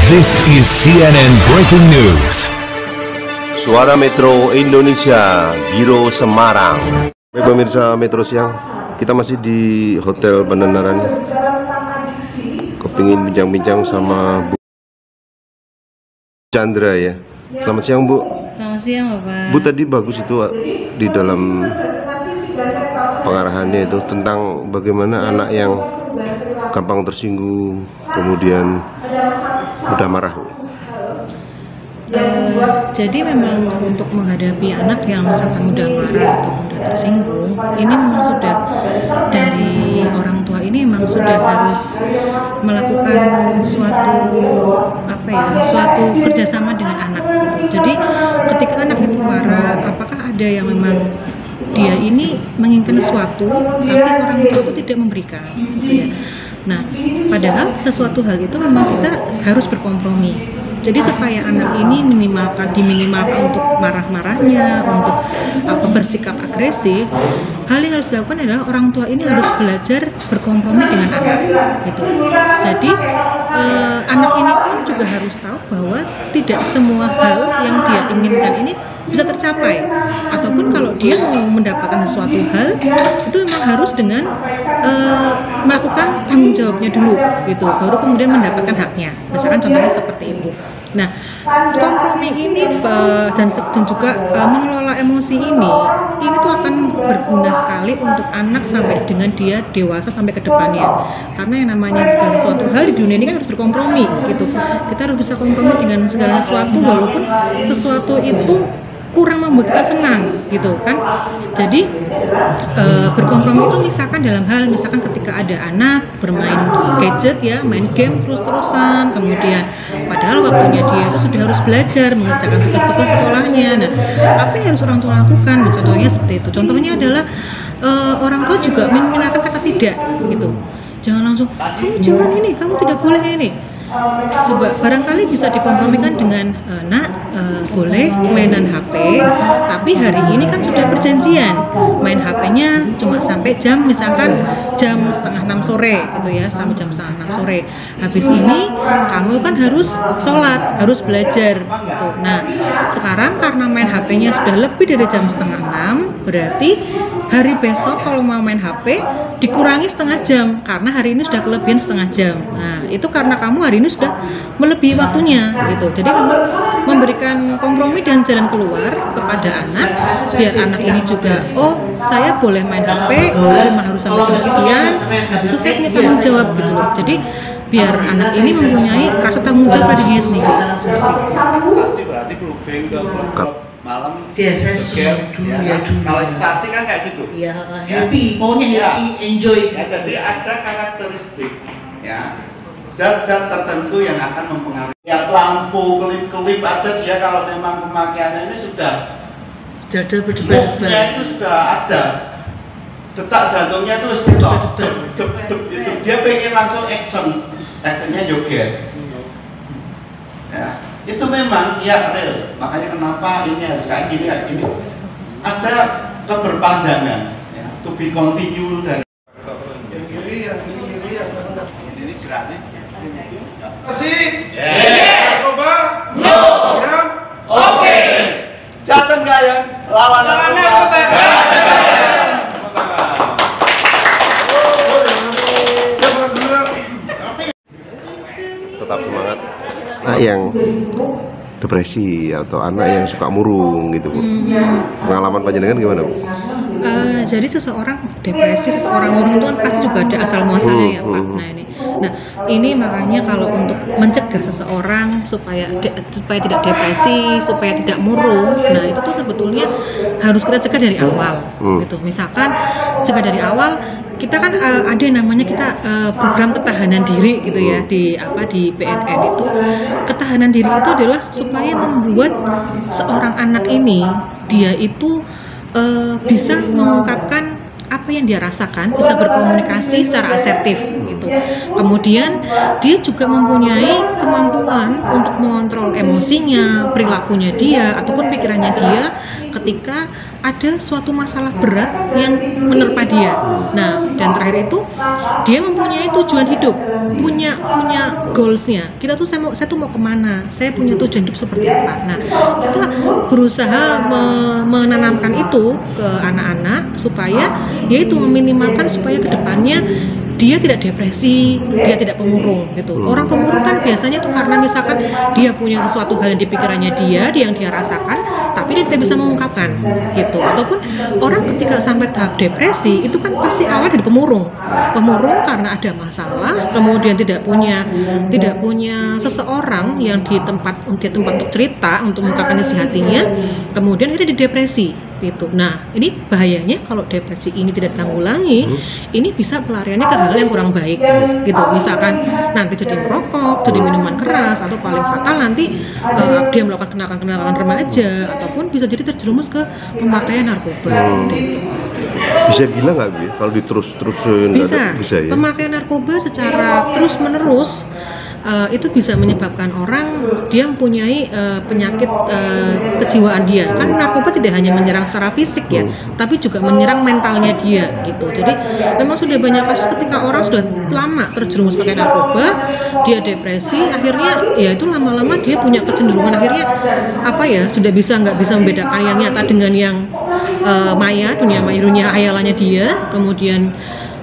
This is CNN Breaking News. Suara Metro Indonesia, Biro Semarang. Baik pemirsa Metro Siang, kita masih di Hotel Bananaran. Kepingin bincang-bincang sama Bu Chandra ya. Selamat siang Bu. Selamat siang Bapak. Bu, tadi bagus itu di dalam pengarahannya itu tentang bagaimana anak yang gampang tersinggung, kemudian mudah marah. Jadi memang untuk menghadapi anak yang sangat mudah marah atau mudah tersinggung, ini memang sudah dari orang tua ini memang sudah harus melakukan suatu kerjasama dengan anak gitu. Jadi ketika anak itu marah, apakah ada yang memang dia ini menginginkan sesuatu tapi orang tua itu tidak memberikan gitu ya. Nah, padahal sesuatu hal itu memang kita harus berkompromi. Jadi supaya anak ini diminimalkan untuk marah-marahnya, untuk bersikap agresif, hal yang harus dilakukan adalah orang tua ini harus belajar berkompromi dengan anak gitu. Jadi anak ini pun juga harus tahu bahwa tidak semua hal yang dia inginkan ini bisa tercapai, ataupun kalau dia mau mendapatkan sesuatu hal itu memang harus dengan melakukan tanggung jawabnya dulu gitu, baru kemudian mendapatkan haknya. Misalkan contohnya seperti itu. Nah, kompromi ini dan juga mengelola emosi ini tuh akan berguna sekali untuk anak sampai dengan dia dewasa sampai ke depannya. Karena yang namanya segala sesuatu hal di dunia ini kan harus berkompromi gitu. Kita harus bisa kompromi dengan segala sesuatu walaupun sesuatu itu kurang membuat kita senang gitu kan. Jadi berkompromi itu misalkan dalam hal ketika ada anak bermain gadget ya, main game terus-terusan, kemudian padahal waktunya dia itu sudah harus belajar mengerjakan tugas-tugas sekolahnya. Nah, apa yang harus orang tua lakukan? Contohnya seperti itu. Contohnya adalah orang tua juga menggunakan kata tidak gitu. Jangan langsung kamu jangan ini, kamu tidak boleh ini. Coba barangkali bisa dikompromikan dengan boleh mainan HP, tapi hari ini kan sudah perjanjian main HP-nya cuma sampai misalkan jam 5:30 sore gitu ya, sampai jam 5:30 sore. Habis ini kamu kan harus sholat, harus belajar gitu. Nah, sekarang karena main HP-nya sudah lebih dari jam 5:30, berarti hari besok kalau mau main HP dikurangi setengah jam karena hari ini sudah kelebihan setengah jam. Nah, itu karena kamu hari ini sudah melebihi waktunya gitu. Jadi kamu memberikan kompromi dan jalan keluar kepada anak biar anak ini juga saya boleh main HP, memang harus sampai jam sekian, habis itu saya punya tanggung jawab gitu loh. Jadi biar anak ini mempunyai rasa tanggung jawab pada dirinya sendiri. Berarti clubbing ke malam kalau ekstasi kan kayak gitu ya, happy, maunya happy, enjoy ya. Jadi ada karakteristik ya, zat-zat tertentu yang akan mempengaruhi ya, lampu, kelip-kelip aja dia kalau memang pemakaiannya ini sudah move-nya itu sudah ada, detak jantungnya itu stop, itu dia pengen langsung actionnya joget ya. Itu memang ya real, makanya kenapa ini harus kayak gini, ada keberpanjangan ya, to be continue dari yang kiri, yang ini geraknya kasih coba no oke jatuh nggak ya lawan narkoba. Tetap semangat. Anak yang depresi atau anak yang suka murung gitu Bu. Pengalaman panjenengan gimana Bu? Jadi seseorang depresi, seseorang murung itu kan pasti juga ada asal muasalnya ya Pak. Nah ini makanya kalau untuk mencegah seseorang supaya tidak depresi, supaya tidak murung, nah itu tuh sebetulnya harus kita cegah dari awal gitu. Misalkan cegah dari awal, kita kan ada yang namanya program ketahanan diri gitu ya di BNN itu. Ketahanan diri itu adalah supaya membuat seorang anak ini dia itu bisa mengungkapkan apa yang dia rasakan, bisa berkomunikasi secara asertif gitu. gitu. Kemudian dia juga mempunyai kemampuan untuk mengontrol emosinya, perilakunya dia, ataupun pikirannya dia ketika ada suatu masalah berat yang menerpa dia. Nah, dan terakhir itu dia mempunyai tujuan hidup, punya goalsnya. Kita tuh saya tuh mau kemana? Saya punya tujuan hidup seperti apa? Nah, kita berusaha menanamkan itu ke anak-anak supaya yaitu meminimalkan supaya kedepannya dia tidak depresi, dia tidak pemurung gitu. Orang pemurung kan biasanya tuh karena misalkan dia punya sesuatu hal yang di pikirannya dia yang dia rasakan, tapi dia tidak bisa mengungkapkan gitu. Ataupun orang ketika sampai tahap depresi itu kan pasti awal dari pemurung karena ada masalah, kemudian tidak punya seseorang yang di tempat untuk cerita, untuk mengungkapkan isi hatinya, kemudian akhirnya didepresi gitu. Nah, ini bahayanya kalau depresi ini tidak ditanggulangi, ini bisa pelariannya ke hal yang kurang baik gitu. Misalkan nanti jadi merokok, jadi minuman keras, atau paling fatal nanti dia melakukan kenakalan remaja, ataupun bisa jadi terjerumus ke pemakaian narkoba gitu. Bisa gila nggak Bi? Kalau diterus-terusin? Bisa ya? Pemakaian narkoba secara terus-menerus itu bisa menyebabkan orang dia mempunyai penyakit kejiwaan dia. Kan narkoba tidak hanya menyerang secara fisik ya, tapi juga menyerang mentalnya dia gitu. Jadi memang sudah banyak kasus ketika orang sudah lama terjerumus pakai narkoba, dia depresi, akhirnya ya itu lama-lama dia punya kecenderungan akhirnya sudah nggak bisa membedakan yang nyata dengan yang maya, dunia hayalannya dia, kemudian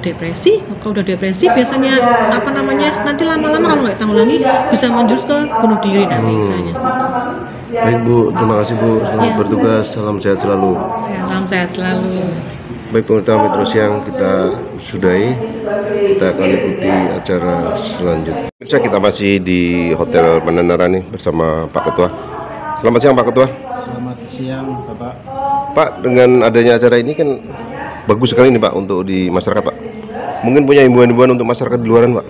depresi. Kalau udah depresi biasanya nanti lama-lama kalau nggak tanggulangi bisa menjurus ke bunuh diri nanti misalnya. Baik Bu, terima kasih Bu, selamat bertugas, salam sehat selalu. Salam sehat selalu. Baik pemirsa Metro Siang, kita sudahi, kita akan ikuti acara selanjutnya. Pemirsa, kita masih di Hotel Pandanaran nih bersama Pak Ketua. Selamat siang Pak Ketua. Selamat siang Bapak. Pak, dengan adanya acara ini kan bagus sekali nih Pak untuk di masyarakat Pak. Mungkin punya himbauan-himbauan untuk masyarakat di luaran Pak.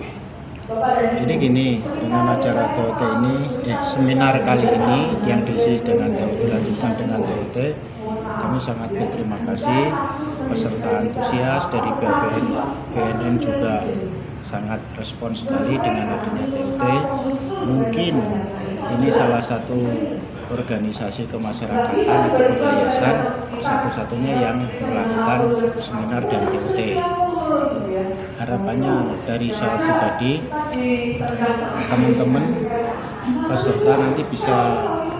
Jadi gini, dengan acara TOT ini, seminar kali ini yang diisi dengan dilanjutkan dengan TOT, kami sangat berterima kasih peserta antusias dari BNN juga sangat respons sekali dengan adanya TOT. Mungkin ini salah satu organisasi kemasyarakatan atau yayasan satu-satunya yang melakukan seminar dan TOT. Harapannya dari saya pribadi, teman-teman peserta nanti bisa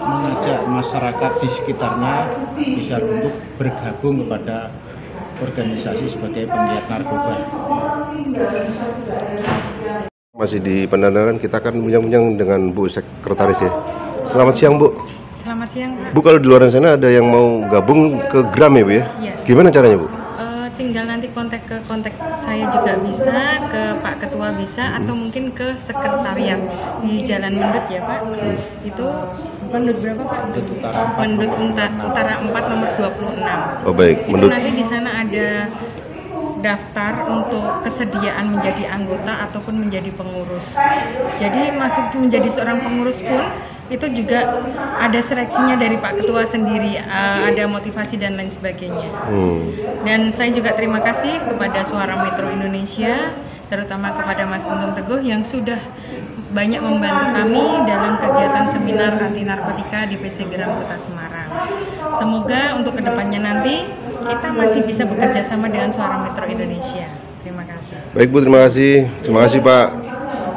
mengajak masyarakat di sekitarnya bisa untuk bergabung kepada organisasi sebagai penggiat narkoba. Masih di Pandanaran, kita akan bincang-bincang dengan Bu Sekretaris ya. Selamat siang Bu. Selamat siang Pak. Bu, kalau di luar sana ada yang mau gabung ke Gram ya Bu ya? Iya. Gimana caranya Bu? Tinggal nanti kontak saya juga bisa, ke Pak Ketua bisa, atau mungkin ke sekretariat di Jalan Mendut ya Pak. Itu Mendut berapa Pak? Mendut Utara 4 nomor 26. Oh baik, Itu nanti di sana ada daftar untuk kesediaan menjadi anggota ataupun menjadi pengurus. Jadi masuk menjadi seorang pengurus pun itu juga ada seleksinya dari Pak Ketua sendiri, ada motivasi dan lain sebagainya. Dan saya juga terima kasih kepada Suara Metro Indonesia, terutama kepada Mas Untung Teguh yang sudah banyak membantu kami dalam kegiatan seminar anti narkotika di PC Gram Kota Semarang. Semoga untuk kedepannya nanti kita masih bisa bekerja sama dengan Suara Metro Indonesia. Terima kasih. Baik Bu, terima kasih. Terima kasih Pak.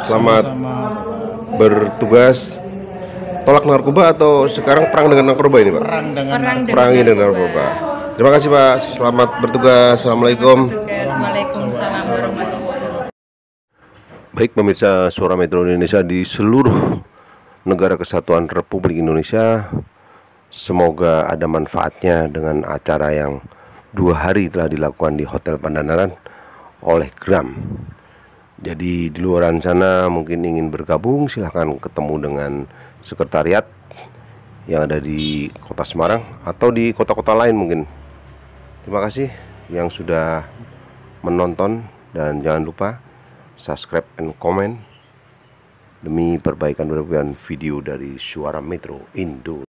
Selamat bertugas. Tolak narkoba atau sekarang perang dengan narkoba ini Pak? Perangi dengan narkoba. Terima kasih Pak. Selamat bertugas. Assalamualaikum. Waalaikumsalam warahmatullahi wabarakatuh. Baik pemirsa Suara Metro Indonesia di seluruh negara kesatuan Republik Indonesia, semoga ada manfaatnya dengan acara yang 2 hari telah dilakukan di Hotel Pandanaran oleh Gram. Jadi di luar sana mungkin ingin bergabung, silahkan ketemu dengan sekretariat yang ada di Kota Semarang atau di kota-kota lain mungkin. Terima kasih yang sudah menonton dan jangan lupa subscribe and comment demi perbaikan video dari Suara Metro Indo.